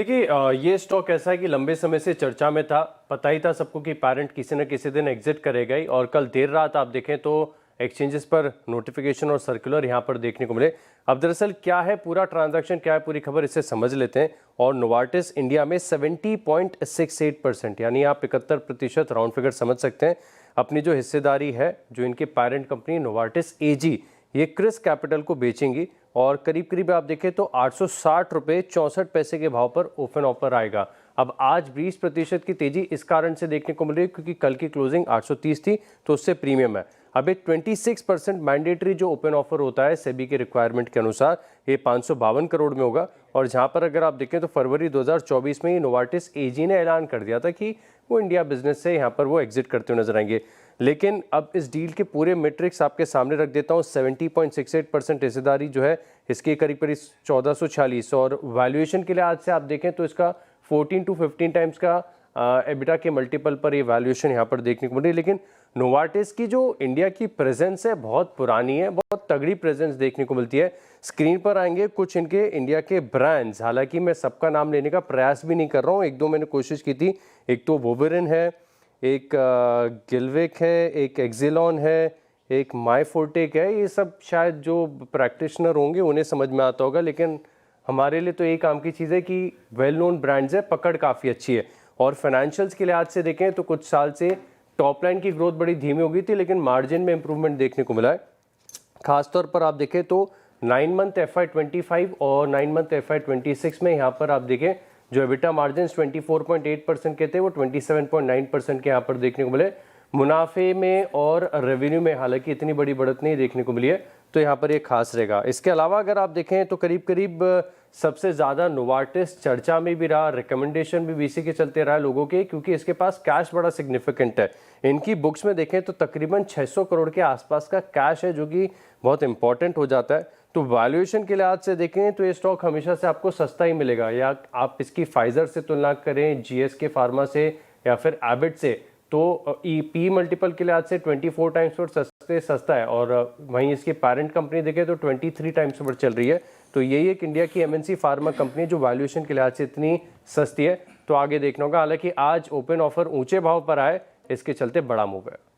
देखिए ये स्टॉक ऐसा है कि लंबे समय से चर्चा में था। पता ही था सबको कि पैरेंट किसी न किसी दिन एग्जिट करेगा ही, और कल देर रात आप देखें तो एक्सचेंजेस पर नोटिफिकेशन और सर्कुलर यहाँ पर देखने को मिले। अब दरअसल क्या है पूरा ट्रांजैक्शन, क्या है पूरी खबर, इसे समझ लेते हैं। और नोवार्टिस इंडिया में 70.68% यानी आप 71% राउंड फिगर समझ सकते हैं अपनी जो हिस्सेदारी है, जो इनके पेरेंट कंपनी नोवार्टिस एजी, ये क्रिस कैपिटल को बेचेंगी। और करीब करीब आप देखें तो 860 रुपये 64 पैसे के भाव पर ओपन ऑफर आएगा। अब आज 20% की तेजी इस कारण से देखने को मिल रही है क्योंकि कल की क्लोजिंग 830 थी, तो उससे प्रीमियम है। अब एक 26% मैंडेटरी जो ओपन ऑफर होता है सेबी के रिक्वायरमेंट के अनुसार, ये 552 करोड़ में होगा। और जहां पर अगर आप देखें तो फरवरी 2024 में ही नोवार्टिस एजी ने ऐलान कर दिया था कि वो इंडिया बिजनेस से यहाँ पर वो एग्जिट करते हुए नजर आएंगे। लेकिन अब इस डील के पूरे मैट्रिक्स आपके सामने रख देता हूँ। 70.68% हिस्सेदारी जो है इसकी करीब करीब 1446, और वैल्यूएशन के लिए आज से आप देखें तो इसका 14 to 15 टाइम्स का एबिटा के मल्टीपल पर ये वैल्यूएशन यहाँ पर देखने को मिल रही है। लेकिन नोवार्टिस की जो इंडिया की प्रेजेंस है बहुत पुरानी है, बहुत तगड़ी प्रेजेंस देखने को मिलती है। स्क्रीन पर आएंगे कुछ इनके इंडिया के ब्रांड्स, हालांकि मैं सबका नाम लेने का प्रयास भी नहीं कर रहा हूँ, एक दो मैंने कोशिश की थी। एक तो वोवेरिन है, एक गिलविक है, एक एक्सिलॉन है, एक माइफोर्टेक है। ये सब शायद जो प्रैक्टिशनर होंगे उन्हें समझ में आता होगा, लेकिन हमारे लिए तो यही काम की चीज़ है कि वेल नोन ब्रांड्स है, पकड़ काफ़ी अच्छी है। और फाइनेंशियल्स के लिहाज से देखें तो कुछ साल से टॉप लाइन की ग्रोथ बड़ी धीमी हो गई थी, लेकिन मार्जिन में इंप्रूवमेंट देखने को मिला है। खासतौर पर आप देखें तो 9 मंथ FY25 और 9 मंथ FY26 में यहाँ पर आप देखें जो एबिटा मार्जिन 24.8% के थे वो 27.9% के यहाँ पर देखने को मिले। मुनाफे में और रेवेन्यू में हालांकि इतनी बड़ी बढ़त नहीं देखने को मिली है, तो यहाँ पर ये खास रहेगा। इसके अलावा अगर आप देखें तो करीब करीब सबसे ज़्यादा नोवार्टिस चर्चा में भी रहा, रिकमेंडेशन भी बीसी के चलते रहा लोगों के, क्योंकि इसके पास कैश बड़ा सिग्निफिकेंट है। इनकी बुक्स में देखें तो तकरीबन 600 करोड़ के आसपास का कैश है, जो कि बहुत इंपॉर्टेंट हो जाता है। तो वैल्यूएशन के लिहाज से देखें तो ये स्टॉक हमेशा से आपको सस्ता ही मिलेगा, या आप इसकी फाइजर से तुलना करें, GSK फार्मा से या फिर एबिट से, तो पी मल्टीपल के लिहाज से 24 टाइम्स पर सस्ता है। और वहीं इसकी पेरेंट कंपनी देखें तो 23 टाइम्स पर चल रही है। तो यही एक इंडिया की MNC फार्मा कंपनी जो वैल्यूएशन के लिहाज से इतनी सस्ती है। तो आगे देखना होगा, हालांकि आज ओपन ऑफर ऊंचे भाव पर आए, इसके चलते बड़ा मूव है।